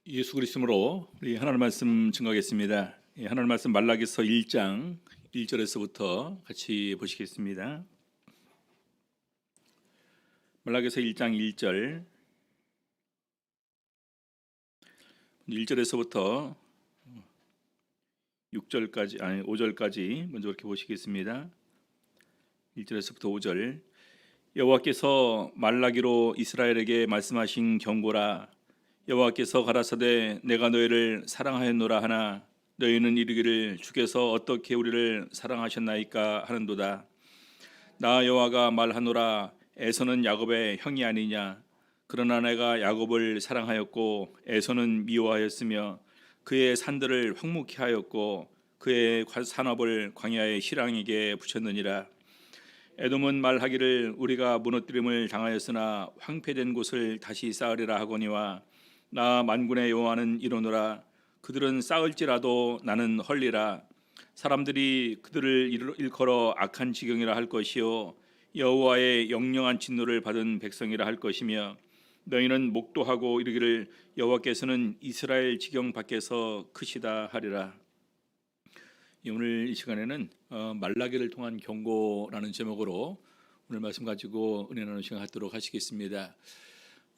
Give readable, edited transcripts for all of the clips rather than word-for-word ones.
예수 그리스도로 우리 하나님 말씀 증거하겠습니다. 하나님 말씀 말라기서 1장 1절에서부터 같이 보시겠습니다. 말라기서 1장 1절 1절에서부터 6절까지 5절까지 먼저 이렇게 보시겠습니다. 1절에서부터 5절. 여호와께서 말라기로 이스라엘에게 말씀하신 경고라. 여호와께서 가라사대 내가 너희를 사랑하였노라 하나 너희는 이르기를 주께서 어떻게 우리를 사랑하셨나이까 하는도다. 나 여호와가 말하노라. 에서는 야곱의 형이 아니냐. 그러나 내가 야곱을 사랑하였고 에서는 미워하였으며 그의 산들을 황무케 하였고 그의 산업을 광야의 희랑에게 붙였느니라. 에돔은 말하기를 우리가 무너뜨림을 당하였으나 황폐된 곳을 다시 쌓으리라 하거니와 나 만군의 여호와는 이르노라. 그들은 쌓을지라도 나는 헐리라. 사람들이 그들을 일컬어 악한 지경이라 할 것이요 여호와의 영영한 진노를 받은 백성이라 할 것이며 너희는 목도하고 이르기를 여호와께서는 이스라엘 지경 밖에서 크시다 하리라. 오늘 이 시간에는 말라기를 통한 경고라는 제목으로 오늘 말씀 가지고 은혜 나누는 시간 갖도록 하시겠습니다.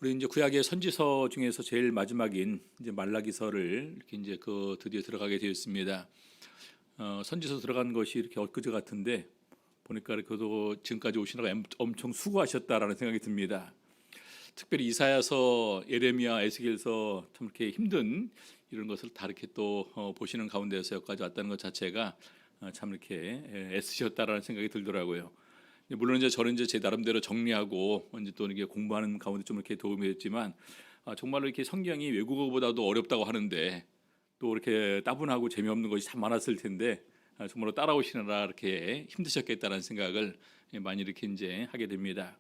우리 이제 구약의 선지서 중에서 제일 마지막인 이제 말라기서를 이렇게 이제 드디어 들어가게 되었습니다. 선지서 들어간 것이 이렇게 엊그제 같은데 보니까 그래도 지금까지 오시느라 엄청 수고하셨다라는 생각이 듭니다. 특별히 이사야서, 예레미야, 에스겔서 참 이렇게 힘든 이런 것을 다 이렇게 또 보시는 가운데서 여기까지 왔다는 것 자체가 참 이렇게 애쓰셨다라는 생각이 들더라고요. 물론 이제 저는 이제 제 나름대로 정리하고 이제 또 이게 공부하는 가운데 좀 이렇게 도움이 됐지만 정말로 이렇게 성경이 외국어보다도 어렵다고 하는데 또 이렇게 따분하고 재미없는 것이 참 많았을 텐데 정말로 따라오시느라 이렇게 힘드셨겠다는 생각을 많이 이렇게 이제 하게 됩니다.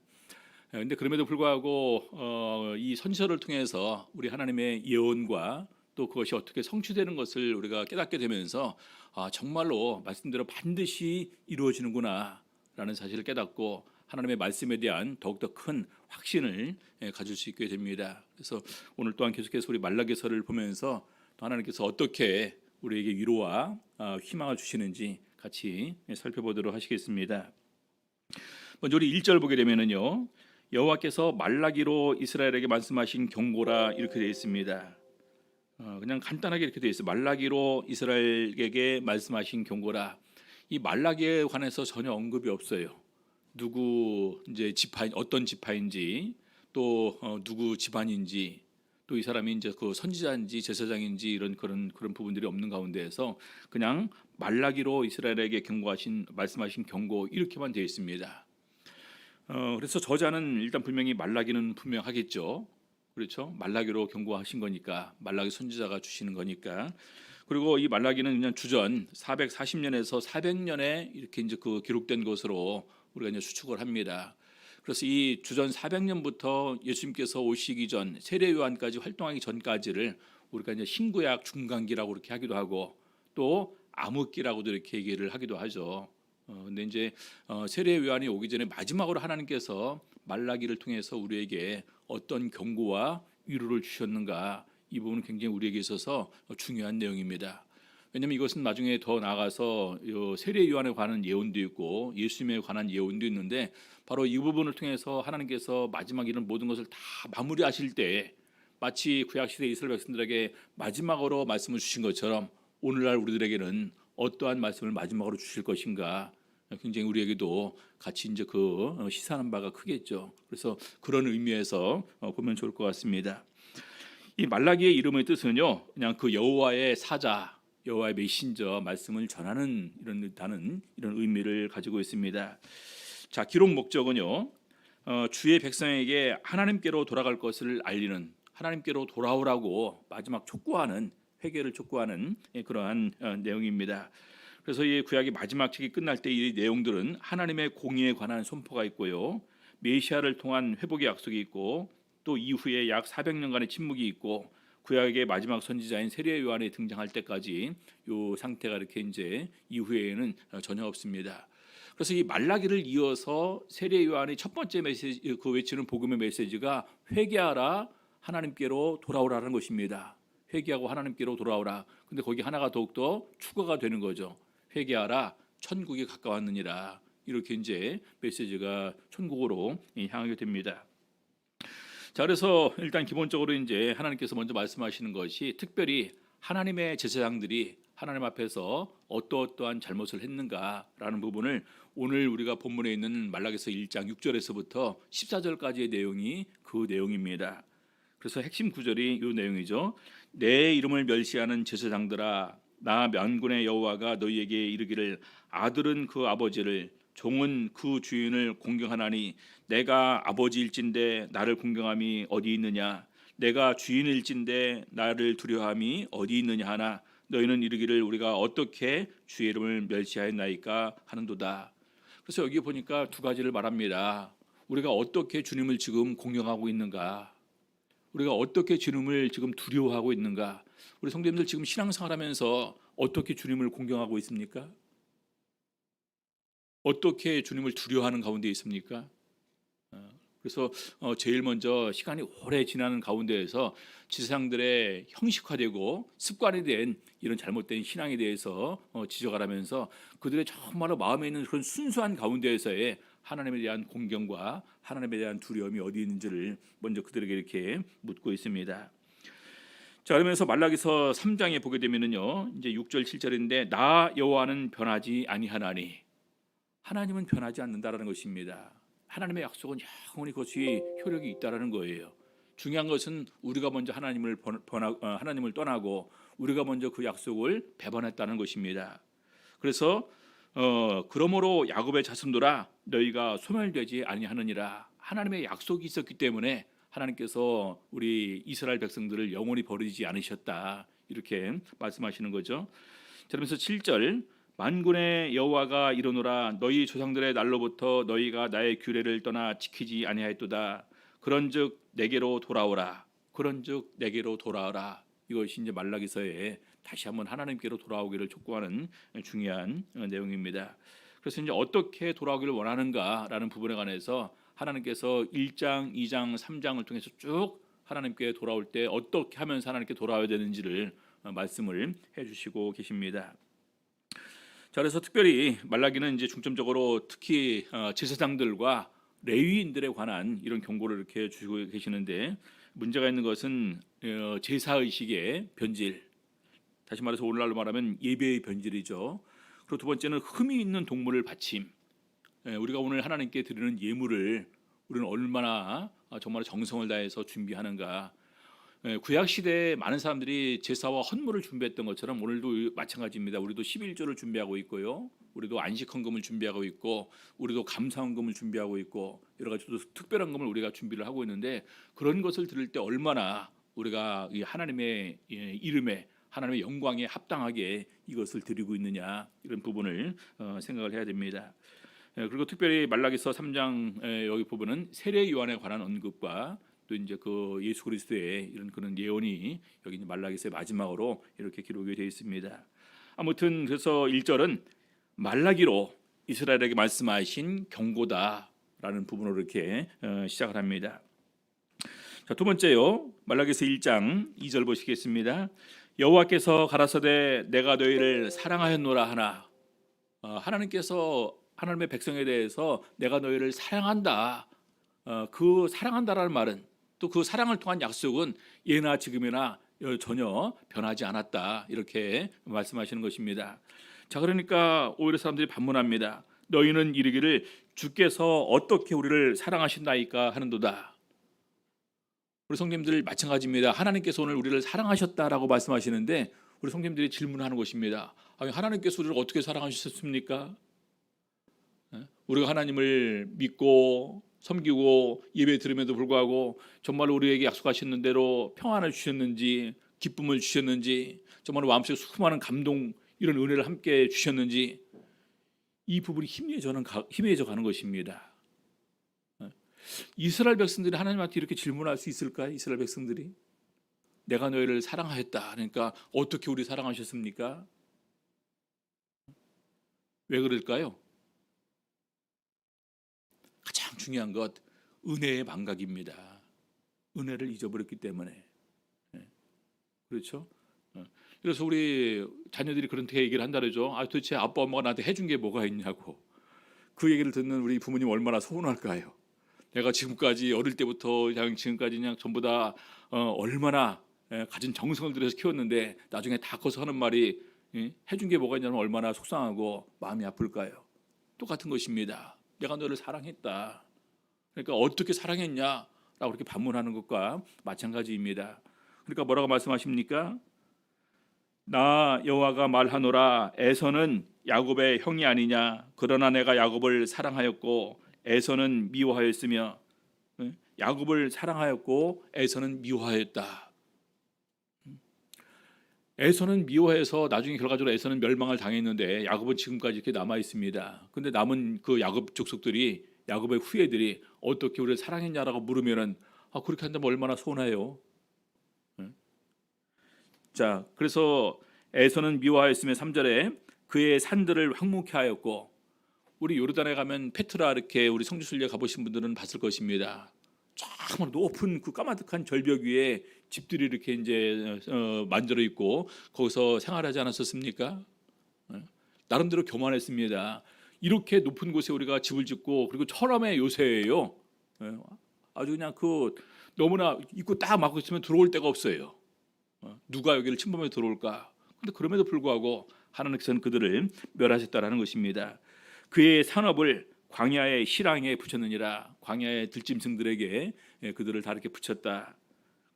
근데 그럼에도 불구하고 이 선지서를 통해서 우리 하나님의 예언과 또 그것이 어떻게 성취되는 것을 우리가 깨닫게 되면서 정말로 말씀대로 반드시 이루어지는구나 라는 사실을 깨닫고 하나님의 말씀에 대한 더욱더 큰 확신을 가질 수 있게 됩니다. 그래서 오늘 또한 계속해서 우리 말라기서를 보면서 또 하나님께서 어떻게 우리에게 위로와 희망을 주시는지 같이 살펴보도록 하시겠습니다. 먼저 우리 1절 보게 되면은요, 여호와께서 말라기로 이스라엘에게 말씀하신 경고라 이렇게 되어 있습니다. 그냥 간단하게 이렇게 되어 있어요. 말라기로 이스라엘에게 말씀하신 경고라. 이 말라기에 관해서 전혀 언급이 없어요. 누구 이제 지파, 어떤 지파인지, 또 누구 집안인지, 또 이 사람이 이제 그 선지자인지 제사장인지 이런 그런 부분들이 없는 가운데에서 그냥 말라기로 이스라엘에게 말씀하신 경고 이렇게만 되어 있습니다. 그래서 저자는 일단 분명히 말라기는 분명하겠죠. 그렇죠? 말라기로 경고하신 거니까, 말라기 선지자가 주시는 거니까. 그리고 이 말라기는 그냥 주전 440년에서 400년에 이렇게 이제 기록된 것으로 우리가 이제 추측을 합니다. 그래서 이 주전 400년부터 예수님께서 오시기 전 세례 요한까지 활동하기 전까지를 우리가 이제 신구약 중간기라고 이렇게 하기도 하고 또 암흑기라고도 이렇게 얘기를 하기도 하죠. 근데 이제 세례 요한이 오기 전에 마지막으로 하나님께서 말라기를 통해서 우리에게 어떤 경고와 위로를 주셨는가, 이 부분은 굉장히 우리에게 있어서 중요한 내용입니다. 왜냐하면 이것은 나중에 더 나아가서 세례 요한에 관한 예언도 있고 예수님에 관한 예언도 있는데 바로 이 부분을 통해서 하나님께서 마지막 이런 모든 것을 다 마무리하실 때 마치 구약시대 이스라엘 백성들에게 마지막으로 말씀을 주신 것처럼 오늘날 우리들에게는 어떠한 말씀을 마지막으로 주실 것인가, 굉장히 우리에게도 같이 이제 시사하는 바가 크겠죠. 그래서 그런 의미에서 보면 좋을 것 같습니다. 이 말라기의 이름의 뜻은요, 그냥 그 여호와의 사자, 여호와의 메신저, 말씀을 전하는 이런 의미를 가지고 있습니다. 자, 기록 목적은요, 주의 백성에게 하나님께로 돌아갈 것을 알리는, 하나님께로 돌아오라고 마지막 촉구하는, 회개를 촉구하는 그러한 내용입니다. 그래서 이 구약의 마지막 책이 끝날 때 이 내용들은 하나님의 공의에 관한 선포가 있고요, 메시아를 통한 회복의 약속이 있고, 또 이후에 약 400년간의 침묵이 있고, 구약의 마지막 선지자인 세례 요한이 등장할 때까지 이 상태가 이렇게 이제 이후에는 전혀 없습니다. 그래서 이 말라기를 이어서 세례 요한의 첫 번째 메시지, 외치는 복음의 메시지가 회개하라, 하나님께로 돌아오라는 것입니다. 회개하고 하나님께로 돌아오라. 근데 거기 하나가 더욱더 추가가 되는 거죠. 회개하라. 천국이 가까웠느니라. 이렇게 이제 메시지가 천국으로 향하게 됩니다. 자, 그래서 일단 기본적으로 이제 하나님께서 먼저 말씀하시는 것이 특별히 하나님의 제사장들이 하나님 앞에서 어떠한 잘못을 했는가라는 부분을 오늘 우리가 본문에 있는 말라기서 1장 6절에서부터 14절까지의 내용이 그 내용입니다. 그래서 핵심 구절이 이 내용이죠. 내 이름을 멸시하는 제사장들아, 나 만군의 여호와가 너희에게 이르기를 아들은 그 아버지를 종은 그 주인을 공경하나니 내가 아버지일진데 나를 공경함이 어디 있느냐, 내가 주인일진데 나를 두려워함이 어디 있느냐 하나 너희는 이르기를 우리가 어떻게 주의 이름을 멸시하였나이까 하는도다. 그래서 여기 보니까 두 가지를 말합니다. 우리가 어떻게 주님을 지금 공경하고 있는가, 우리가 어떻게 주님을 지금 두려워하고 있는가. 우리 성도님들 지금 신앙생활하면서 어떻게 주님을 공경하고 있습니까? 어떻게 주님을 두려워하는 가운데 있습니까? 그래서 제일 먼저 시간이 오래 지나는 가운데에서 지상들의 형식화되고 습관이 된 이런 잘못된 신앙에 대해서 지적하라면서 그들의 정말로 마음에 있는 그런 순수한 가운데에서의 하나님에 대한 공경과 하나님에 대한 두려움이 어디 있는지를 먼저 그들에게 이렇게 묻고 있습니다. 자, 그러면서 말라기서 3장에 보게 되면은요, 이제 6절 7절인데 나 여호와는 변하지 아니하나니, 하나님은 변하지 않는다라는 것입니다. 하나님의 약속은 영원히 그것이 효력이 있다라는 거예요. 중요한 것은 우리가 먼저 하나님을 떠나고 우리가 먼저 그 약속을 배반했다는 것입니다. 그래서 그러므로 야곱의 자손들아 너희가 소멸되지 아니하느니라. 하나님의 약속이 있었기 때문에 하나님께서 우리 이스라엘 백성들을 영원히 버리지 않으셨다. 이렇게 말씀하시는 거죠. 자, 그러면서 7절 만군의 여호와가 이르노라 너희 조상들의 날로부터 너희가 나의 규례를 떠나 지키지 아니하였도다. 그런즉 내게로 돌아오라. 그런즉 내게로 돌아오라. 이것이 이제 말라기서에 다시 한번 하나님께로 돌아오기를 촉구하는 중요한 내용입니다. 그래서 이제 어떻게 돌아오기를 원하는가라는 부분에 관해서 하나님께서 1장, 2장, 3장을 통해서 쭉 하나님께 돌아올 때 어떻게 하면서 하나님께 돌아와야 되는지를 말씀을 해주시고 계십니다. 자, 그래서 특별히 말라기는 이제 중점적으로 특히 제사장들과 레위인들에 관한 이런 경고를 이렇게 주시고 계시는데 문제가 있는 것은 제사 의식의 변질, 다시 말해서 오늘날로 말하면 예배의 변질이죠. 그리고 두 번째는 흠이 있는 동물을 바침. 우리가 오늘 하나님께 드리는 예물을 우리는 얼마나 정말 정성을 다해서 준비하는가. 구약 시대에 많은 사람들이 제사와 헌물을 준비했던 것처럼 오늘도 마찬가지입니다. 우리도 11조를 준비하고 있고요. 우리도 안식 헌금을 준비하고 있고 우리도 감사 헌금을 준비하고 있고 여러 가지 특별한 헌금을 우리가 준비를 하고 있는데 그런 것을 드릴 때 얼마나 우리가 이 하나님의 이름에 하나님의 영광에 합당하게 이것을 드리고 있느냐 이런 부분을 생각을 해야 됩니다. 그리고 특별히 말라기서 3장 여기 부분은 세례 요한에 관한 언급과 또 이제 그 예수 그리스도의 이런 그런 예언이 여기 이제 말라기서의 마지막으로 이렇게 기록이 되어 있습니다. 아무튼 그래서 1절은 말라기로 이스라엘에게 말씀하신 경고다라는 부분으로 이렇게 시작을 합니다. 자, 두 번째요. 말라기서 1장 2절 보시겠습니다. 여호와께서 가라사대 내가 너희를 사랑하였노라 하나. 하나님께서 하나님의 백성에 대해서 내가 너희를 사랑한다. 그 사랑한다라는 말은 또 그 사랑을 통한 약속은 예나 지금이나 전혀 변하지 않았다. 이렇게 말씀하시는 것입니다. 자, 그러니까 오히려 사람들이 반문합니다. 너희는 이르기를 주께서 어떻게 우리를 사랑하신다이까 하는도다. 우리 성도님들 마찬가지입니다. 하나님께서 오늘 우리를 사랑하셨다라고 말씀하시는데 우리 성도님들이 질문하는 것입니다. 아니, 하나님께서 우리를 어떻게 사랑하셨습니까? 우리가 하나님을 믿고 섬기고 예배 드림에도 불구하고 정말 우리에게 약속하셨는 대로 평안을 주셨는지 기쁨을 주셨는지 정말 마음속에 수많은 감동 이런 은혜를 함께 주셨는지 이 부분이 희미해져 가는 것입니다. 이스라엘 백성들이 하나님한테 이렇게 질문할 수 있을까요? 이스라엘 백성들이 내가 너희를 사랑하였다. 그러니까 어떻게 우리 사랑하셨습니까? 왜 그럴까요? 가장 중요한 것 은혜의 망각입니다. 은혜를 잊어버렸기 때문에. 그렇죠? 어. 그래서 우리 자녀들이 그렇게 얘기를 한다 그러죠. 아, 도대체 아빠 엄마가 나한테 해준 게 뭐가 있냐고. 그 얘기를 듣는 우리 부모님 얼마나 서운할까요? 내가 지금까지 어릴 때부터 그냥 지금까지 그냥 전부 다 얼마나 가진 정성을 들여서 키웠는데 나중에 다 커서 하는 말이 해준 게 뭐가 있냐면 얼마나 속상하고 마음이 아플까요? 똑같은 것입니다. 내가 너를 사랑했다. 그러니까 어떻게 사랑했냐라고 이렇게 반문하는 것과 마찬가지입니다. 그러니까 뭐라고 말씀하십니까? 나 여호와가 말하노라 에서는 야곱의 형이 아니냐 그러나 내가 야곱을 사랑하였고 에서는 미워하였으며 야곱을 사랑하였고 에서는 미워하였다. 에서는 미워해서 나중에 결과적으로 에서는 멸망을 당했는데 야곱은 지금까지 이렇게 남아 있습니다. 근데 남은 그 야곱 족속들이 야곱의 후예들이 어떻게 우리를 사랑했냐라고 물으면은 그렇게 한다면 얼마나 서운해요. 자, 그래서 에서는 미워하였으며 3절에 그의 산들을 황무케 하였고 우리 요르단에 가면 페트라 이렇게 우리 성지순례 가보신 분들은 봤을 것입니다. 정말 높은 그 까마득한 절벽 위에 집들이 이렇게 이제 만들어 있고 거기서 생활하지 않았었습니까? 나름대로 교만했습니다. 이렇게 높은 곳에 우리가 집을 짓고 그리고 철암의 요새예요. 아주 그냥 그 너무나 입구 딱 막고 있으면 들어올 데가 없어요. 누가 여기를 침범해 들어올까? 근데 그럼에도 불구하고 하나님께서는 그들을 멸하셨다라는 것입니다. 그의 산업을 광야의 실황에 붙였느니라. 광야의 들짐승들에게 그들을 다 이렇게 붙였다.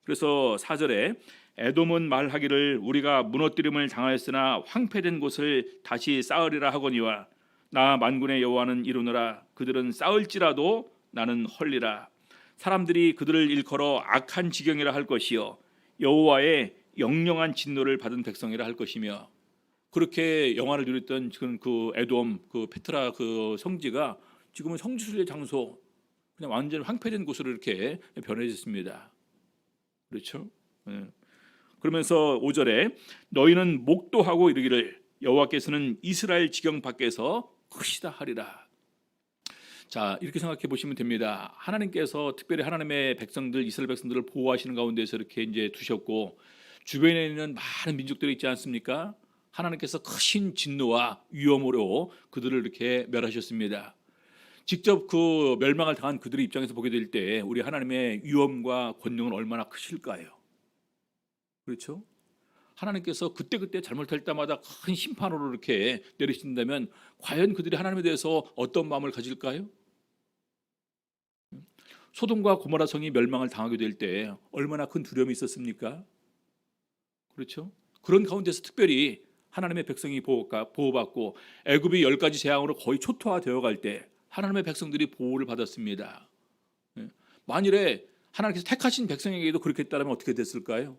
그래서 4절에 에돔은 말하기를 우리가 무너뜨림을 당하였으나 황폐된 곳을 다시 쌓으리라 하거니와 나 만군의 여호와는 이루노라. 그들은 쌓을지라도 나는 헐리라. 사람들이 그들을 일컬어 악한 지경이라 할 것이요 여호와의 영영한 진노를 받은 백성이라 할 것이며 그렇게 영화를 누렸던 지금 그 에돔 그 페트라 그 성지가 지금은 성지순례 장소 그냥 완전 황폐된 곳으로 이렇게 변해졌습니다. 그렇죠? 그러면서 5절에 너희는 목도하고 이르기를 여호와께서는 이스라엘 지경 밖에서 크시다 하리라. 자, 이렇게 생각해 보시면 됩니다. 하나님께서 특별히 하나님의 백성들 이스라엘 백성들을 보호하시는 가운데서 이렇게 이제 두셨고 주변에 있는 많은 민족들이 있지 않습니까? 하나님께서 크신 진노와 위험으로 그들을 이렇게 멸하셨습니다. 직접 그 멸망을 당한 그들의 입장에서 보게 될 때 우리 하나님의 위엄과 권능은 얼마나 크실까요? 그렇죠? 하나님께서 그때그때 잘못할 때마다 큰 심판으로 이렇게 내리신다면 과연 그들이 하나님에 대해서 어떤 마음을 가질까요? 소돔과 고모라 성이 멸망을 당하게 될 때 얼마나 큰 두려움이 있었습니까? 그렇죠? 그런 가운데서 특별히 하나님의 백성이 보호받고 애굽이 10가지 재앙으로 거의 초토화되어 갈 때 하나님의 백성들이 보호를 받았습니다. 만일에 하나님께서 택하신 백성에게도 그렇게 했다면 어떻게 됐을까요?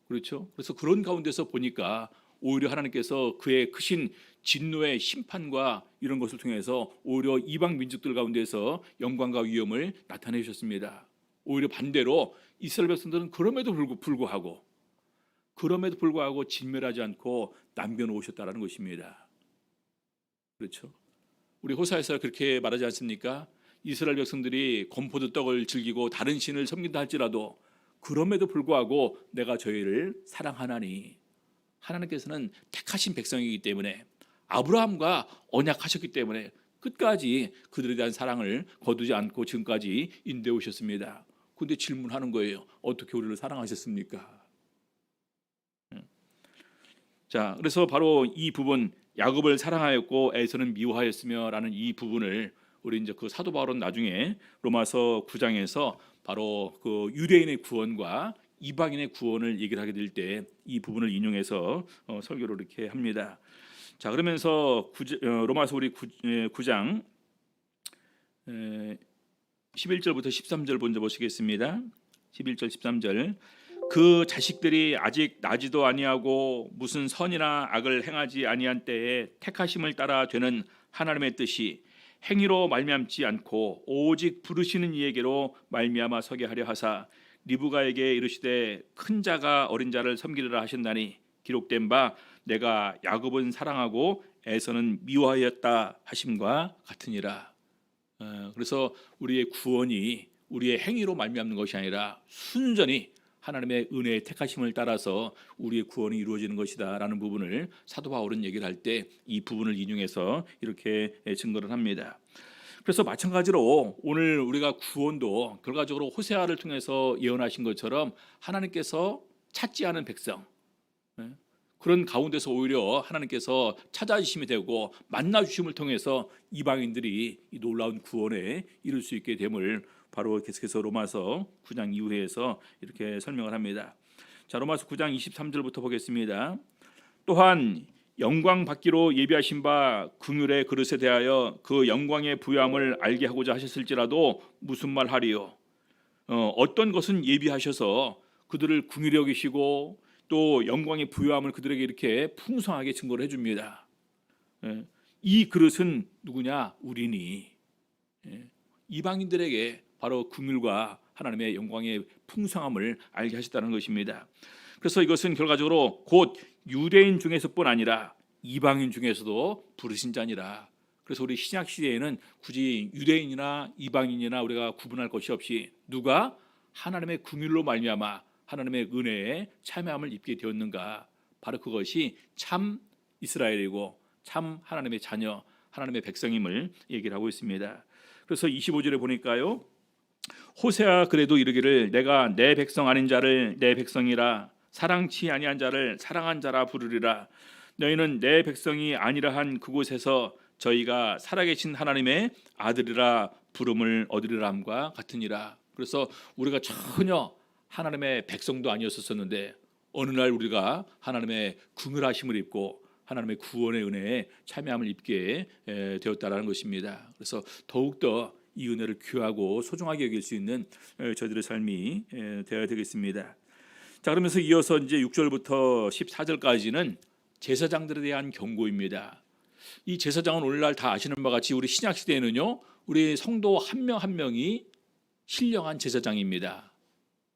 그렇죠? 그래서 그런 가운데서 보니까 오히려 하나님께서 그의 크신 진노의 심판과 이런 것을 통해서 오히려 이방 민족들 가운데서 영광과 위엄을 나타내 주셨습니다. 오히려 반대로 이스라엘 백성들은 그럼에도 불구하고 진멸하지 않고 남겨놓으셨다라는 것입니다. 그렇죠? 우리 호사에서 그렇게 말하지 않습니까? 이스라엘 백성들이 건포도 떡을 즐기고 다른 신을 섬긴다 할지라도 그럼에도 불구하고 내가 저희를 사랑하나니 하나님께서는 택하신 백성이기 때문에 아브라함과 언약하셨기 때문에 끝까지 그들에 대한 사랑을 거두지 않고 지금까지 인도해 오셨습니다. 그런데 질문하는 거예요. 어떻게 우리를 사랑하셨습니까? 자, 그래서 바로 이 부분 야곱을 사랑하였고 에서는 미워하였으며라는 이 부분을 우리 이제 그 사도 바울은 나중에 로마서 9장에서 바로 그 유대인의 구원과 이방인의 구원을 얘기를 하게 될 때 이 부분을 인용해서 설교를 이렇게 합니다. 자, 그러면서 로마서 우리 9장 11절부터 13절 먼저 보시겠습니다. 11절 13절 그 자식들이 아직 나지도 아니하고 무슨 선이나 악을 행하지 아니한 때에 택하심을 따라 되는 하나님의 뜻이 행위로 말미암지 않고 오직 부르시는 이에게로 말미암아 서게 하려 하사 리브가에게 이르시되 큰 자가 어린 자를 섬기리라 하신다니 기록된 바 내가 야곱은 사랑하고 에서는 미워하였다 하심과 같으니라. 그래서 우리의 구원이 우리의 행위로 말미암는 것이 아니라 순전히 하나님의 은혜의 택하심을 따라서 우리의 구원이 이루어지는 것이다라는 부분을 사도 바울은 얘기를 할 때 이 부분을 인용해서 이렇게 증거를 합니다. 그래서 마찬가지로 오늘 우리가 구원도 결과적으로 호세아를 통해서 예언하신 것처럼 하나님께서 찾지 않은 백성, 그런 가운데서 오히려 하나님께서 찾아주심이 되고 만나주심을 통해서 이방인들이 이 놀라운 구원에 이룰 수 있게 됨을 바로 계속해서 로마서 9장 이후에서 이렇게 설명을 합니다. 자, 로마서 9장 23절부터 보겠습니다. 또한 영광 받기로 예비하신 바 긍휼의 그릇에 대하여 그 영광의 부요함을 알게 하고자 하셨을지라도 무슨 말 하리요? 어떤 것은 예비하셔서 그들을 긍휼히 여기시고 또 영광의 부요함을 그들에게 이렇게 풍성하게 증거를 해줍니다. 이 그릇은 누구냐? 우리니. 이방인들에게 바로 긍휼과 하나님의 영광의 풍성함을 알게 하셨다는 것입니다. 그래서 이것은 결과적으로 곧 유대인 중에서뿐 아니라 이방인 중에서도 부르신 자니라. 그래서 우리 신약 시대에는 굳이 유대인이나 이방인이나 우리가 구분할 것이 없이 누가 하나님의 긍휼로 말미암아 하나님의 은혜에 참여함을 입게 되었는가? 바로 그것이 참 이스라엘이고 참 하나님의 자녀, 하나님의 백성임을 얘기를 하고 있습니다. 그래서 25절에 보니까요, 호세아 그래도 이르기를 내가 내 백성 아닌 자를 내 백성이라 사랑치 아니한 자를 사랑한 자라 부르리라. 너희는 내 백성이 아니라 한 그곳에서 저희가 살아계신 하나님의 아들이라 부름을 얻으리라 함과 같으니라. 그래서 우리가 전혀 하나님의 백성도 아니었었는데 어느 날 우리가 하나님의 긍휼하심을 입고 하나님의 구원의 은혜에 참여함을 입게 되었다라는 것입니다. 그래서 더욱더 이 은혜를 귀하고 소중하게 여길 수 있는 저희들의 삶이 되어야 되겠습니다. 자, 그러면서 이어서 이제 6절부터 14절까지는 제사장들에 대한 경고입니다. 이 제사장은 오늘날 다 아시는 바와 같이 우리 신약 시대에는요, 우리 성도 한 명 한 명이 신령한 제사장입니다.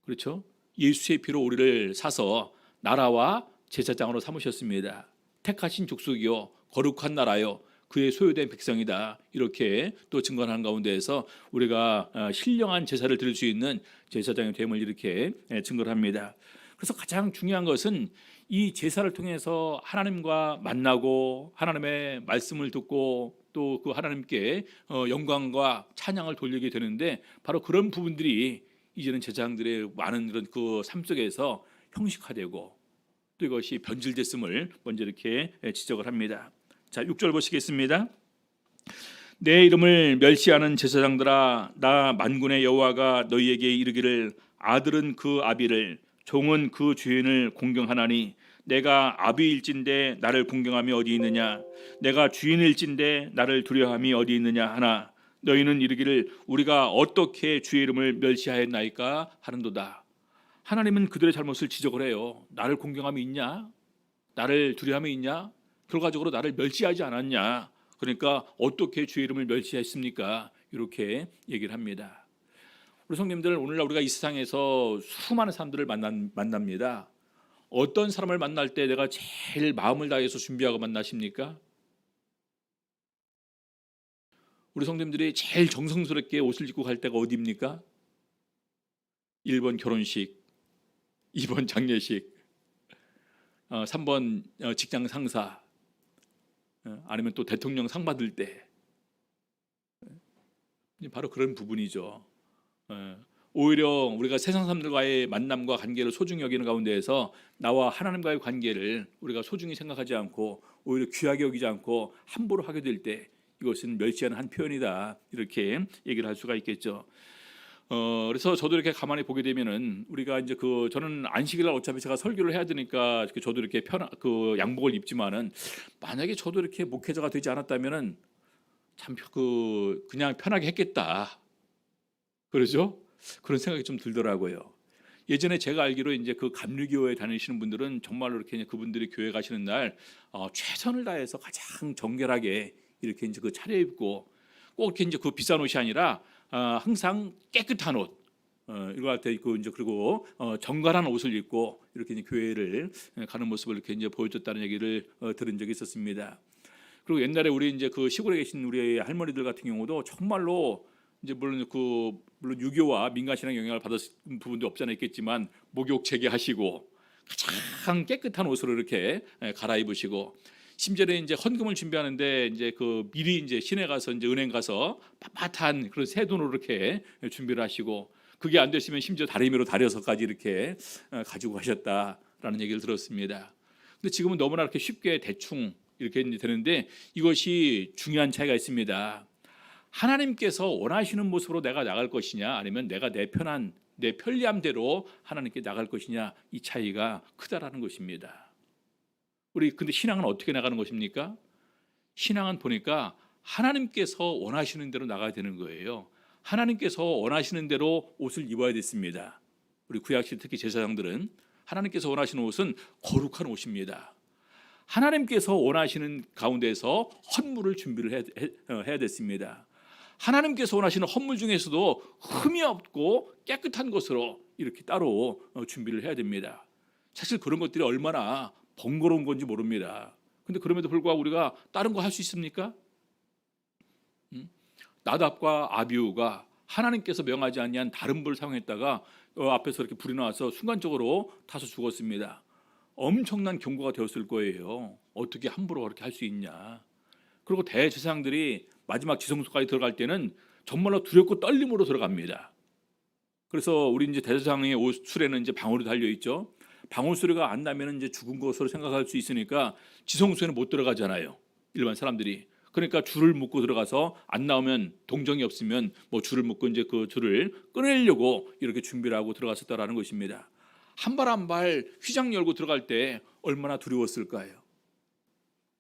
그렇죠? 예수의 피로 우리를 사서 나라와 제사장으로 삼으셨습니다. 택하신 족속이요 거룩한 나라요 그의 소유된 백성이다. 이렇게 또 증거하는 가운데에서 우리가 신령한 제사를 드릴 수 있는 제사장의 됨을 이렇게 증거를 합니다. 그래서 가장 중요한 것은 이 제사를 통해서 하나님과 만나고 하나님의 말씀을 듣고 또 그 하나님께 영광과 찬양을 돌리게 되는데 바로 그런 부분들이 이제는 제사장들의 많은 그런 그 삶 속에서 형식화되고 또 이것이 변질됐음을 먼저 이렇게 지적을 합니다. 자, 6절 보시겠습니다. 내 이름을 멸시하는 제사장들아, 나 만군의 여호와가 너희에게 이르기를 아들은 그 아비를 종은 그 주인을 공경하나니 내가 아비일진데 나를 공경함이 어디 있느냐? 내가 주인일진데 나를 두려워함이 어디 있느냐 하나 너희는 이르기를 우리가 어떻게 주의 이름을 멸시하였나이까 하는도다. 하나님은 그들의 잘못을 지적을 해요. 나를 공경함이 있냐? 나를 두려워함이 있냐? 결과적으로 나를 멸시하지 않았냐? 그러니까 어떻게 주의 이름을 멸시했습니까? 이렇게 얘기를 합니다. 우리 성님들, 오늘날 우리가 이 세상에서 수많은 사람들을 만납니다. 어떤 사람을 만날 때 내가 제일 마음을 다해서 준비하고 만나십니까? 우리 성도님들이 제일 정성스럽게 옷을 입고 갈 때가 어디입니까? 1번 결혼식, 2번 장례식, 3번 직장 상사, 아니면 또 대통령 상 받을 때, 바로 그런 부분이죠. 오히려 우리가 세상 사람들과의 만남과 관계를 소중히 여기는 가운데에서 나와 하나님과의 관계를 우리가 소중히 생각하지 않고 오히려 귀하게 여기지 않고 함부로 하게 될 때 이것은 멸시하는 한 표현이다, 이렇게 얘기를 할 수가 있겠죠. 그래서 저도 이렇게 가만히 보게 되면은 우리가 이제 저는 안식일날 어차피 제가 설교를 해야 되니까 저도 이렇게 양복을 입지만은 만약에 저도 이렇게 목회자가 되지 않았다면은 참 그냥 편하게 했겠다. 그러죠? 그런 생각이 좀 들더라고요. 예전에 제가 알기로 이제 그 감리교회 다니시는 분들은 정말로 이렇게 그분들이 교회 가시는 날 최선을 다해서 가장 정결하게 이렇게 이제 차려입고 꼭 이렇게 이제 비싼 옷이 아니라 항상 깨끗한 옷 이거 할 때 이제 그리고 정갈한 옷을 입고 이렇게 이제 교회를 가는 모습을 이렇게 이제 보여줬다는 얘기를 들은 적이 있었습니다. 그리고 옛날에 우리 이제 시골에 계신 우리 할머니들 같은 경우도 정말로 이제 물론 유교와 민간신앙 영향을 받았을 부분도 없잖아 있겠지만 목욕 재개하시고 가장 깨끗한 옷으로 이렇게 갈아입으시고 심지어는 이제 헌금을 준비하는데 이제 그 미리 이제 시내 가서 이제 은행 가서 빳빳한 그런 새 돈으로 이렇게 준비를 하시고 그게 안 되시면 심지어 다리미로 다려서까지 이렇게 가지고 가셨다라는 얘기를 들었습니다. 근데 지금은 너무나 이렇게 쉽게 대충 이렇게 되는데 이것이 중요한 차이가 있습니다. 하나님께서 원하시는 모습으로 내가 나갈 것이냐 아니면 내가 내 편리함대로 하나님께 나갈 것이냐 이 차이가 크다라는 것입니다. 우리 근데 신앙은 어떻게 나가는 것입니까? 신앙은 보니까 하나님께서 원하시는 대로 나가야 되는 거예요. 하나님께서 원하시는 대로 옷을 입어야 됐습니다. 우리 구약시대 특히 제사장들은 하나님께서 원하시는 옷은 거룩한 옷입니다. 하나님께서 원하시는 가운데서 헌물을 준비를 해야 됐습니다. 하나님께서 원하시는 헌물 중에서도 흠이 없고 깨끗한 것으로 이렇게 따로 준비를 해야 됩니다. 사실 그런 것들이 얼마나 번거로운 건지 모릅니다. 근데 그럼에도 불구하고 우리가 다른 거 할 수 있습니까? 나답과 아비후가 하나님께서 명하지 아니한 다른 불을 사용했다가 앞에서 이렇게 불이 나와서 순간적으로 타서 죽었습니다. 엄청난 경고가 되었을 거예요. 어떻게 함부로 그렇게 할 수 있냐. 그리고 대제사장들이 마지막 지성소까지 들어갈 때는 정말로 두렵고 떨림으로 들어갑니다. 그래서 우리 이제 대제사장의 옷술에는 이제 방울이 달려 있죠. 방울 소리가 안 나면 이제 죽은 것으로 생각할 수 있으니까 지성소에는 못 들어가잖아요. 일반 사람들이. 그러니까 줄을 묶고 들어가서 안 나오면 동정이 없으면 뭐 줄을 묶고 이제 그 줄을 끊으려고 이렇게 준비를 하고 들어갔었다라는 것입니다. 한 발 한 발 휘장 열고 들어갈 때 얼마나 두려웠을까요?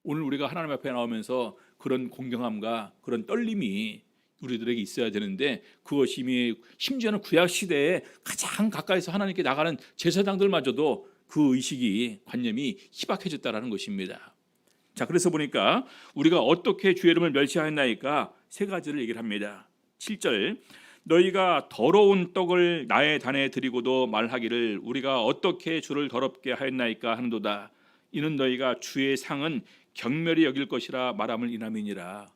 오늘 우리가 하나님 앞에 나오면서 그런 공경함과 그런 떨림이 우리들에게 있어야 되는데 그것이 이미 심지어는 구약 시대에 가장 가까이서 하나님께 나가는 제사장들마저도 그 의식이 관념이 희박해졌다라는 것입니다. 자, 그래서 보니까 우리가 어떻게 주의 이름을 멸시하였나이까 세 가지를 얘기를 합니다. 7절 너희가 더러운 떡을 나의 단에 드리고도 말하기를 우리가 어떻게 주를 더럽게 하였나이까 하는도다. 이는 너희가 주의 상은 경멸히 여길 것이라 말함을 인함이니라.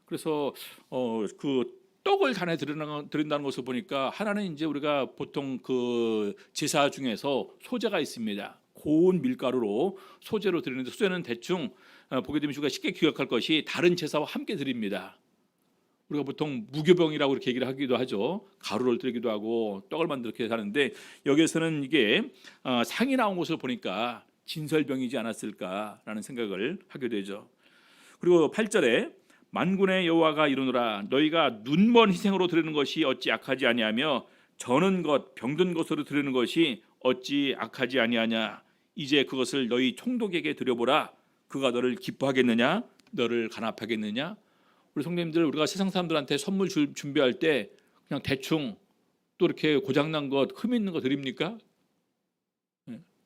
그래서 그 떡을 단에 드린다는 것을 보니까 하나는 이제 우리가 보통 그 제사 중에서 소제가 있습니다. 고운 밀가루로 소제로 드리는데 소제는 대충 보게 되면 우리가 쉽게 기억할 것이 다른 제사와 함께 드립니다. 우리가 보통 무교병이라고 이렇게 얘기를 하기도 하죠. 가루를 드리기도 하고 떡을 만들게 하는데 여기에서는 이게 상이 나온 것을 보니까 진설병이지 않았을까라는 생각을 하게 되죠. 그리고 8절에 만군의 여호와가 이르노라 너희가 눈먼 희생으로 드리는 것이 어찌 악하지 아니하며 저는 것 병든 것으로 드리는 것이 어찌 악하지 아니하냐. 이제 그것을 너희 총독에게 드려보라. 그가 너를 기뻐하겠느냐 너를 간합하겠느냐. 우리 성도님들 우리가 세상 사람들한테 선물 준비할 때 그냥 대충 또 이렇게 고장난 것 흠 있는 거 드립니까?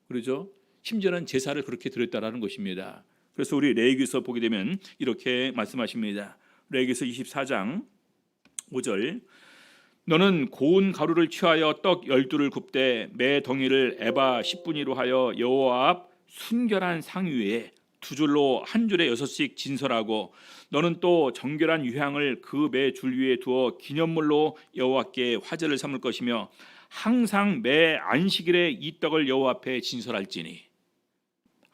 그러죠. 심지어는 제사를 그렇게 드렸다라는 것입니다. 그래서 우리 레위기서 보게 되면 이렇게 말씀하십니다. 레위기서 24장 5절 너는 고운 가루를 취하여 떡 12를 굽되 매 덩이를 에바 10분위로 하여 여호와 앞 순결한 상 위에 두 줄로 한 줄에 6씩 진설하고 너는 또 정결한 유향을 그 매 줄 위에 두어 기념물로 여호와께 화제를 삼을 것이며 항상 매 안식일에 이 떡을 여호와 앞에 진설할지니.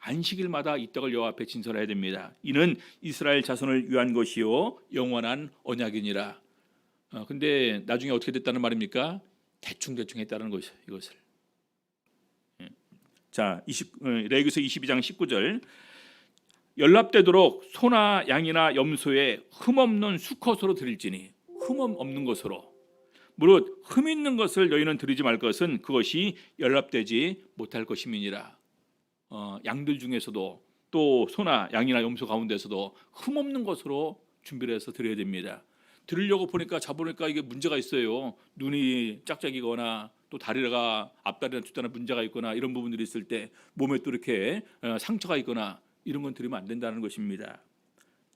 안식일마다 이 떡을 여호와 앞에 진설해야 됩니다. 이는 이스라엘 자손을 위한 것이요 영원한 언약이니라. 근데 나중에 어떻게 됐다는 말입니까? 대충 했다는 것이 이것을. 자, 레위기서 22장 19절 연랍되도록 소나 양이나 염소에 흠없는 수컷으로 드릴지니. 흠 없는 것으로. 무릇 흠 있는 것을 너희는 드리지 말 것은 그것이 연랍되지 못할 것임이니라. 양들 중에서도 또 소나 양이나 염소 가운데서도 흠 없는 것으로 준비를 해서 드려야 됩니다. 드리려고 보니까 이게 문제가 있어요. 눈이 짝짝이거나 또 다리가 앞다리나 뒷다리나 문제가 있거나 이런 부분들이 있을 때 몸에 또 이렇게 상처가 있거나 이런 건 드리면 안 된다는 것입니다.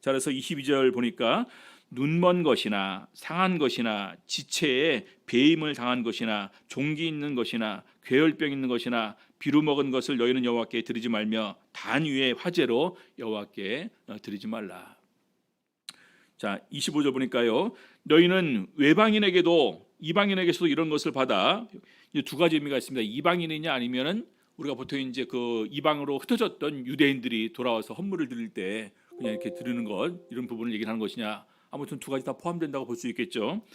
자, 그래서 22절 보니까 눈먼 것이나 상한 것이나 지체에 배임을 당한 것이나 종기 있는 것이나 괴혈병 있는 것이나 비루 먹은 것을 너희는 여호와께 드리지 말며 단 위에 화제로 여호와께 드리지 말라. 자, 25절 보니까요. 너희는 외방인에게도 이방인에게서도 이런 것을 받아. 두 가지 의미가 있습니다. 이방인이냐 아니면은 우리가 보통 이제 그 이방으로 흩어졌던 유대인들이 돌아와서 헌물을 드릴 때 그냥 이렇게 드리는 것, 이런 부분을 얘기하는 것이냐. 아무튼 두 가지 다 포함된다고 볼 수 있겠죠.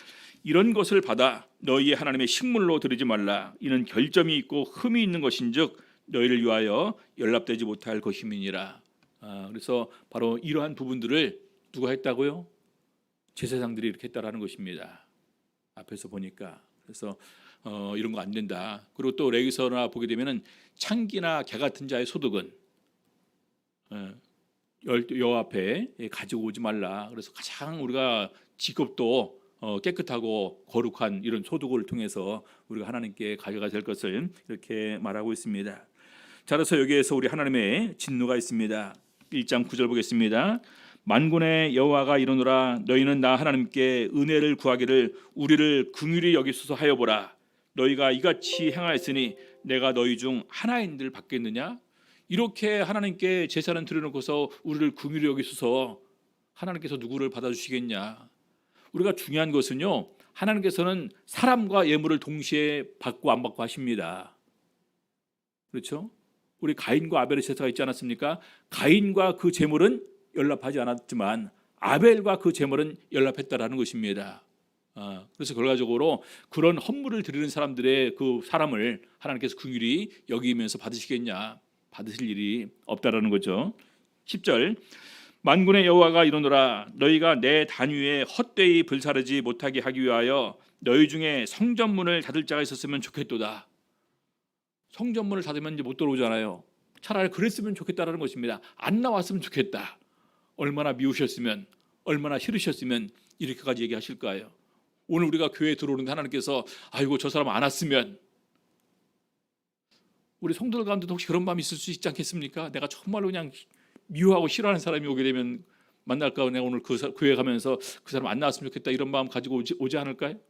이런 것을 받아 너희의 하나님의 식물로 드리지 말라. 이는 결점이 있고 흠이 있는 것인즉 너희를 위하여 연락되지 못할 것임이니라. 그래서 바로 이러한 부분들을 누가 했다고요? 제사장들이 이렇게 했다라는 것입니다. 앞에서 보니까. 그래서 이런 거 안 된다. 그리고 또 레위기서나 보게 되면은 창기나 개 같은 자의 소득은 여호와 앞에 가지고 오지 말라. 그래서 가장 우리가 직업도 깨끗하고 거룩한 이런 소득을 통해서 우리가 하나님께 가져가야 될 것을 이렇게 말하고 있습니다. 자, 그래서 여기에서 우리 하나님의 진노가 있습니다. 1장 9절 보겠습니다. 만군의 여호와가 이르노라 너희는 나 하나님께 은혜를 구하기를 우리를 긍휼히 여기소서 하여 보라. 너희가 이같이 행하였으니 내가 너희 중 하나인들 받겠느냐? 이렇게 하나님께 제사는 드려놓고서 우리를 긍휼히 여기소서, 하나님께서 누구를 받아주시겠냐? 우리가 중요한 것은요, 하나님께서는 사람과 예물을 동시에 받고 안 받고 하십니다. 그렇죠? 우리 가인과 아벨의 제사가 있지 않았습니까? 가인과 그 제물은 연락하지 않았지만 아벨과 그 제물은 연락했다라는 것입니다. 그래서 결과적으로 그런 헌물을 드리는 사람들의 그 사람을 하나님께서 긍휼히 여기면서 받으시겠냐? 받으실 일이 없다라는 거죠. 10절 만군의 여호와가 이르노라 너희가 내 단위에 헛되이 불사르지 못하게 하기 위하여 너희 중에 성전문을 닫을 자가 있었으면 좋겠도다. 성전문을 닫으면 이제 못 들어오잖아요. 차라리 그랬으면 좋겠다라는 것입니다. 안 나왔으면 좋겠다. 얼마나 미우셨으면, 얼마나 싫으셨으면 이렇게까지 얘기하실까요? 오늘 우리가 교회에 들어오는데 하나님께서 아이고 저 사람 안 왔으면, 우리 성도들 가운데도 혹시 그런 마음이 있을 수 있지 않겠습니까? 내가 정말로 그냥 미워하고 싫어하는 사람이 오게 되면 만날까, 내가 오늘 그 교회 가면서 그 사람 안 나왔으면 좋겠다 이런 마음 가지고 오지 않을까요?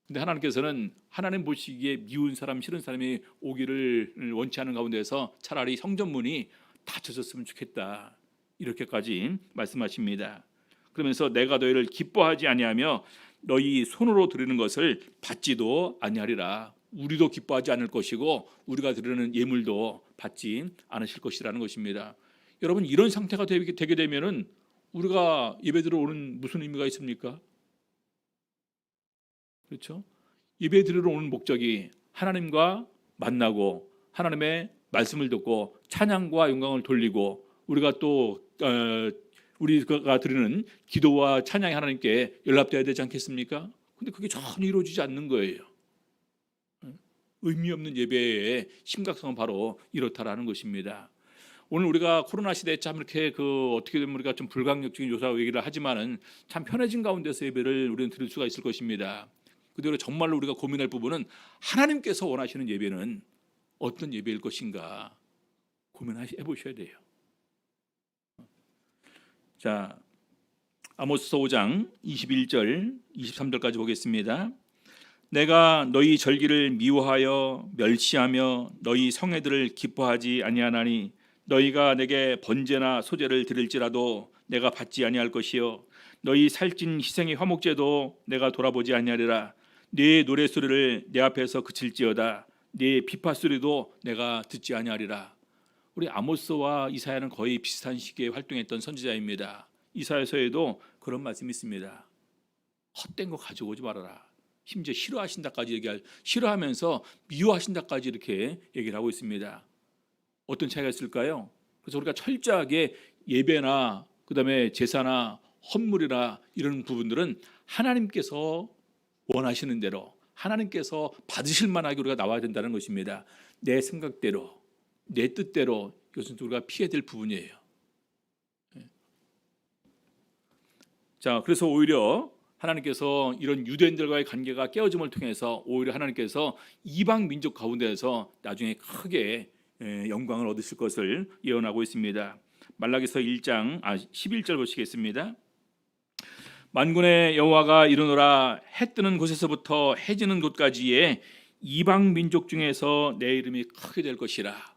근데 하나님께서는 하나님 보시기에 미운 사람, 싫은 사람이 오기를 원치 않은 가운데서 차라리 성전문이 닫혀졌으면 좋겠다 이렇게까지 말씀하십니다. 그러면서 내가 너희를 기뻐하지 아니하며 너희 손으로 드리는 것을 받지도 아니하리라. 우리도 기뻐하지 않을 것이고 우리가 드리는 예물도 받지 않으실 것이라는 것입니다. 여러분, 이런 상태가 되게 되면은 우리가 예배 들어오는 무슨 의미가 있습니까? 그렇죠? 예배 드리러 오는 목적이 하나님과 만나고 하나님의 말씀을 듣고 찬양과 영광을 돌리고 우리가 또 우리가 드리는 기도와 찬양이 하나님께 연락돼야 되지 않겠습니까? 근데 그게 전혀 이루어지지 않는 거예요. 의미 없는 예배의 심각성은 바로 이렇다라는 것입니다. 오늘 우리가 코로나 시대에 참 이렇게 어떻게 보면 우리가 좀 불강력적인 요소 얘기를 하지만은 참 편해진 가운데서 예배를 우리는 드릴 수가 있을 것입니다. 그대로 정말로 우리가 고민할 부분은 하나님께서 원하시는 예배는 어떤 예배일 것인가 고민해 보셔야 돼요. 자, 아모스서 5장 21절 23절까지 보겠습니다. 내가 너희 절기를 미워하여 멸시하며 너희 성회들을 기뻐하지 아니하나니 너희가 내게 번제나 소제를 드릴지라도 내가 받지 아니할 것이요 너희 살찐 희생의 화목제도 내가 돌아보지 아니하리라. 네 노래소리를 내 앞에서 그칠지어다. 네 비파소리도 내가 듣지 아니하리라. 우리 아모스와 이사야는 거의 비슷한 시기에 활동했던 선지자입니다. 이사야서에도 그런 말씀이 있습니다. 헛된 거 가지고 오지 말아라. 심지어 싫어하신다까지 싫어하면서 미워하신다까지 이렇게 얘기를 하고 있습니다. 어떤 차이가 있을까요? 그래서 우리가 철저하게 예배나 그다음에 제사나 헌물이나 이런 부분들은 하나님께서 원하시는 대로 하나님께서 받으실 만하게 우리가 나와야 된다는 것입니다. 내 생각대로 내 뜻대로 이것은 우리가 피해야 될 부분이에요. 자, 그래서 오히려 하나님께서 이런 유대인들과의 관계가 깨어짐을 통해서 오히려 하나님께서 이방 민족 가운데에서 나중에 크게 영광을 얻으실 것을 예언하고 있습니다. 말라기서 1장 11절 보시겠습니다. 만군의 여호와가 이르노라 해 뜨는 곳에서부터 해 지는 곳까지의 이방 민족 중에서 내 이름이 크게 될 것이라.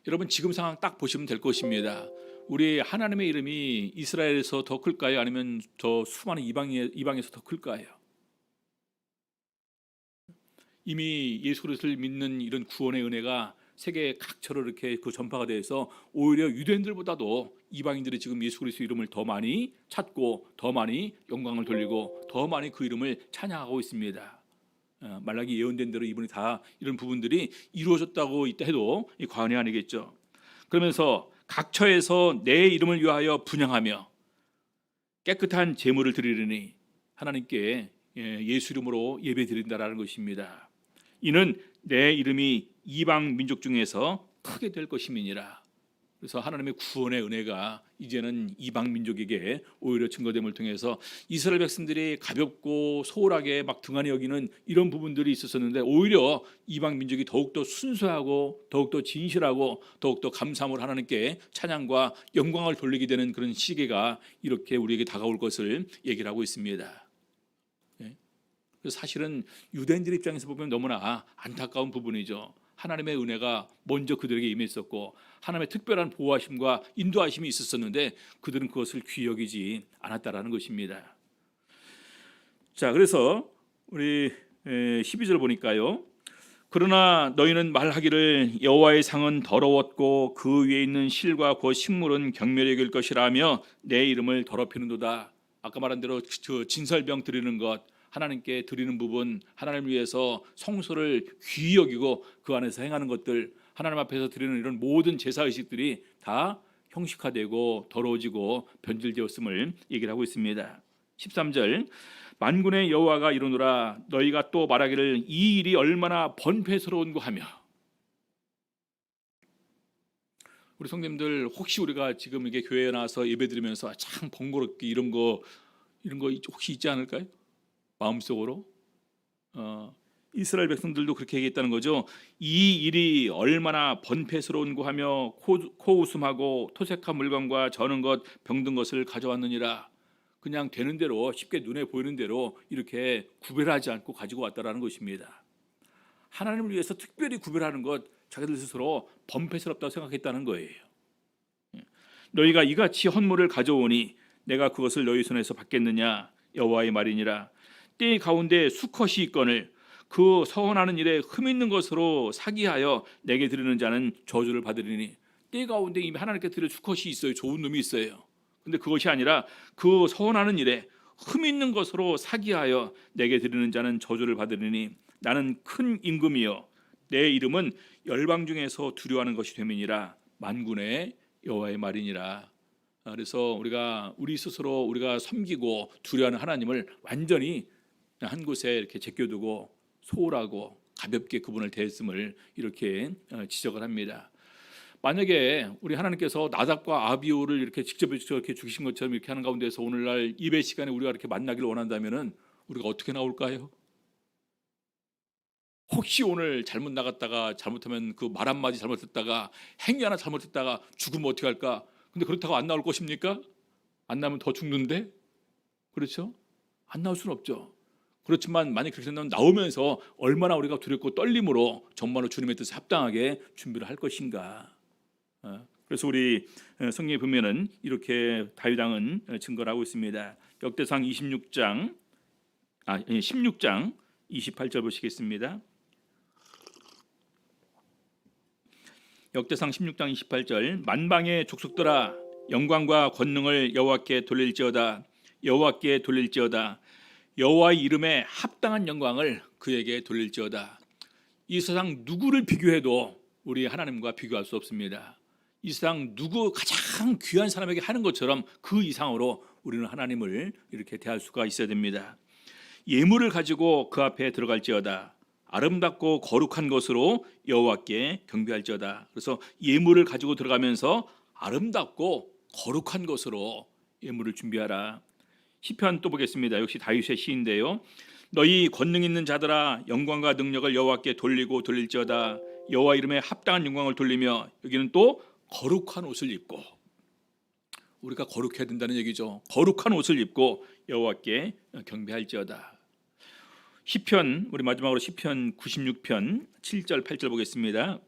여러분, 지금 상황 딱 보시면 될 것입니다. 우리 하나님의 이름이 이스라엘에서 더 클까요? 아니면 저 수많은 이방에서 더 클까요? 이미 예수 그리스도를 믿는 이런 구원의 은혜가 세계 각처로 이렇게 그 전파가 돼서 오히려 유대인들보다도 이방인들이 지금 예수 그리스도 이름을 더 많이 찾고 더 많이 영광을 돌리고 더 많이 그 이름을 찬양하고 있습니다. 말라기 예언된 대로 이분이 다 이런 부분들이 이루어졌다고 해도 과언이 아니겠죠. 그러면서 각처에서 내 이름을 위하여 분향하며 깨끗한 제물을 드리려니 하나님께 예수 이름으로 예배 드린다라는 것입니다. 이는 내 이름이 이방 민족 중에서 크게 될 것임이니라. 그래서 하나님의 구원의 은혜가 이제는 이방 민족에게 오히려 증거됨을 통해서 이스라엘 백성들이 가볍고 소홀하게 막 등한히 여기는 이런 부분들이 있었는데 오히려 이방 민족이 더욱더 순수하고 더욱더 진실하고 더욱더 감사함으로 하나님께 찬양과 영광을 돌리게 되는 그런 시기가 이렇게 우리에게 다가올 것을 얘기를 하고 있습니다. 사실은 유대인들 입장에서 보면 너무나 안타까운 부분이죠. 하나님의 은혜가 먼저 그들에게 임했었고 하나님의 특별한 보호하심과 인도하심이 있었었는데 그들은 그것을 귀히 여기지 않았다라는 것입니다. 자, 그래서 우리 12절 보니까요. 그러나 너희는 말하기를 여호와의 상은 더러웠고 그 위에 있는 실과 그 식물은 경멸히 여길 것이라 하며 내 이름을 더럽히는도다. 아까 말한 대로 진설병 드리는 것, 하나님께 드리는 부분, 하나님을 위해서 성소를 귀히 여기고 그 안에서 행하는 것들, 하나님 앞에서 드리는 이런 모든 제사의식들이 다 형식화되고 더러워지고 변질되었음을 얘기를 하고 있습니다. 13절 만군의 여호와가 이르노라 너희가 또 말하기를 이 일이 얼마나 번패스러운고 하며. 우리 성도님들 혹시 우리가 지금 이게 교회에 나와서 예배드리면서 참 번거롭게 이런 거 혹시 있지 않을까요? 마음속으로 이스라엘 백성들도 그렇게 얘기했다는 거죠. 이 일이 얼마나 번패스러운고 하며 코웃음하고 토색한 물건과 저는 것 병든 것을 가져왔느니라. 그냥 되는 대로 쉽게 눈에 보이는 대로 이렇게 구별하지 않고 가지고 왔다라는 것입니다. 하나님을 위해서 특별히 구별하는 것 자기들 스스로 번패스럽다고 생각했다는 거예요. 너희가 이같이 헌물을 가져오니 내가 그것을 너희 손에서 받겠느냐 여호와의 말이니라. 때 가운데 수컷이 있거늘 그 서원하는 일에 흠 있는 것으로 사기하여 내게 드리는 자는 저주를 받으리니. 때 가운데 이미 하나님께 드릴 수컷이 있어요. 좋은 놈이 있어요. 근데 그것이 아니라 그 서원하는 일에 흠 있는 것으로 사기하여 내게 드리는 자는 저주를 받으리니 나는 큰 임금이요 내 이름은 열방 중에서 두려워하는 것이 됨이니라. 만군의 여호와의 말이니라. 그래서 우리 스스로 우리가 섬기고 두려워하는 하나님을 완전히 한 곳에 이렇게 제껴두고 소홀하고 가볍게 그분을 대했음을 이렇게 지적을 합니다. 만약에 우리 하나님께서 나답과 아비후를 이렇게 직접 이렇게 죽이신 것처럼 이렇게 하는 가운데서 오늘날 예배 시간에 우리가 이렇게 만나기를 원한다면은 우리가 어떻게 나올까요? 혹시 오늘 잘못 나갔다가 잘못하면 그 말 한마디 잘못했다가 행위 하나 잘못했다가 죽으면 어떻게 할까? 근데 그렇다고 안 나올 것입니까? 안 나오면 더 죽는데? 그렇죠? 안 나올 수는 없죠. 그렇지만 만약 그렇게 된다면 나오면서 얼마나 우리가 두렵고 떨림으로 정말로 주님의 뜻에 합당하게 준비를 할 것인가. 그래서 우리 성경에 보면은 이렇게 다윗 왕은 증거를 하고 있습니다. 역대상 16장 28절 보시겠습니다. 역대상 16장 28절 만방의 족속들아 영광과 권능을 여호와께 돌릴지어다. 여호와께 돌릴지어다. 여호와의 이름에 합당한 영광을 그에게 돌릴지어다. 이 세상 누구를 비교해도 우리 하나님과 비교할 수 없습니다. 이 세상 누구 가장 귀한 사람에게 하는 것처럼 그 이상으로 우리는 하나님을 이렇게 대할 수가 있어야 됩니다. 예물을 가지고 그 앞에 들어갈지어다. 아름답고 거룩한 것으로 여호와께 경배할지어다. 그래서 예물을 가지고 들어가면서 아름답고 거룩한 것으로 예물을 준비하라. 시편 또 보겠습니다. 역시 다윗의 시인데요. 너희 권능 있는 자들아 영광과 능력을 여호와께 돌리고 돌릴지어다. 여호와 이름에 합당한 영광을 돌리며 여기는 또 거룩한 옷을 입고 우리가 거룩해야 된다는 얘기죠. 거룩한 옷을 입고 여호와께 경배할지어다. 시편 우리 마지막으로 시편 96편 7절 8절 보겠습니다.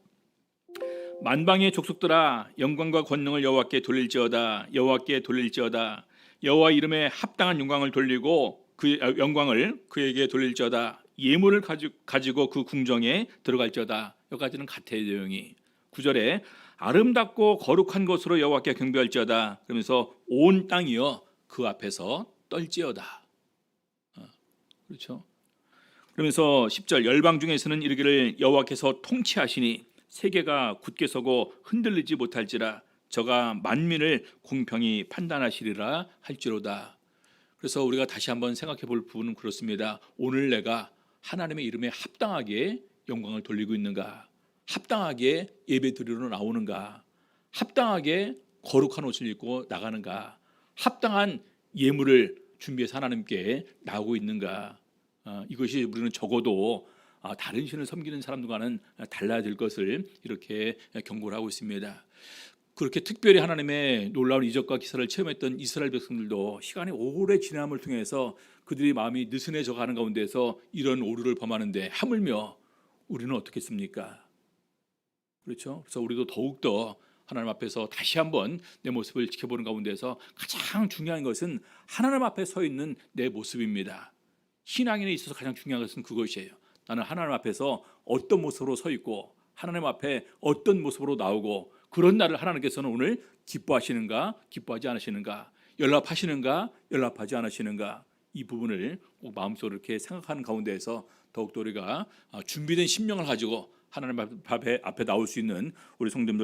만방의 족속들아 영광과 권능을 여호와께 돌릴지어다. 여호와께 돌릴지어다. 여호와 이름에 합당한 영광을 돌리고 그 영광을 그에게 돌릴지어다. 예물을 가지고 그 궁정에 들어갈지어다. 여기까지는 같아요. 내용이 9절에 아름답고 거룩한 것으로 여호와께 경배할지어다. 그러면서 온 땅이여 그 앞에서 떨지어다. 그렇죠. 그러면서 10절 열방 중에서는 이르기를 여호와께서 통치하시니 세계가 굳게 서고 흔들리지 못할지라 저가 만민을 공평히 판단하시리라 할지로다. 그래서 우리가 다시 한번 생각해 볼 부분은 그렇습니다. 오늘 내가 하나님의 이름에 합당하게 영광을 돌리고 있는가? 합당하게 예배 드리러 나오는가? 합당하게 거룩한 옷을 입고 나가는가? 합당한 예물을 준비해서 하나님께 나오고 있는가? 이것이 우리는 적어도 다른 신을 섬기는 사람들과는 달라야 될 것을 이렇게 경고를 하고 있습니다. 그렇게 특별히 하나님의 놀라운 이적과 기사를 체험했던 이스라엘 백성들도 시간이 오래 지남을 통해서 그들의 마음이 느슨해져 가는 가운데서 이런 오류를 범하는데 하물며 우리는 어떻겠습니까? 그렇죠? 그래서 우리도 더욱더 하나님 앞에서 다시 한번 내 모습을 지켜보는 가운데서 가장 중요한 것은 하나님 앞에 서 있는 내 모습입니다. 신앙인에 있어서 가장 중요한 것은 그것이에요. 나는 하나님 앞에서 어떤 모습으로 서 있고 하나님 앞에 어떤 모습으로 나오고 그런 나를 하나님께서는 오늘 기뻐하시는가 기뻐하지 않으시는가 연락하시는가 연락하지 않으시는가 이 부분을 꼭 마음속으로 이렇게 생각하는 가운데에서 더욱더 우리가 준비된 심령을 가지고 하나님 앞에 나올 수 있는 우리 성도님들